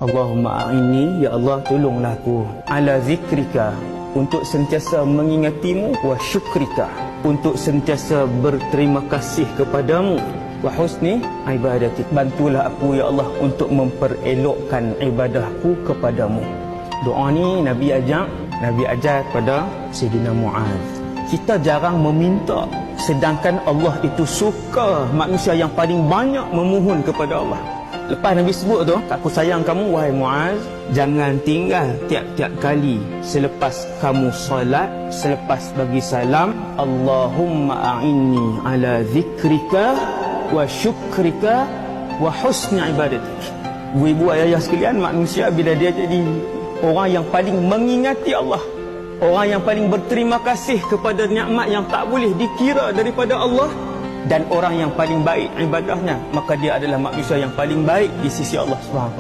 Allahumma a'inni, ya Allah tolonglah aku, ala zikrika, untuk sentiasa mengingatimu, wa syukrika, untuk sentiasa berterima kasih kepadamu, wa husni ibadatik, bantulah aku ya Allah untuk memperelokkan ibadahku kepadamu. Doa ni Nabi ajar kepada Sayyidina Muaz. Kita jarang meminta, sedangkan Allah itu suka manusia yang paling banyak memohon kepada Allah. Lepas Nabi sebut tu, aku sayang kamu wahai Muaz, jangan tinggal tiap-tiap kali selepas kamu solat, selepas bagi salam, Allahumma a'inni ala zikrika wa syukrika wa husni ibadatik. Ibu ayah sekalian, manusia bila dia jadi orang yang paling mengingati Allah, orang yang paling berterima kasih kepada nikmat yang tak boleh dikira daripada Allah, dan orang yang paling baik ibadahnya, maka dia adalah manusia yang paling baik di sisi Allah SWT.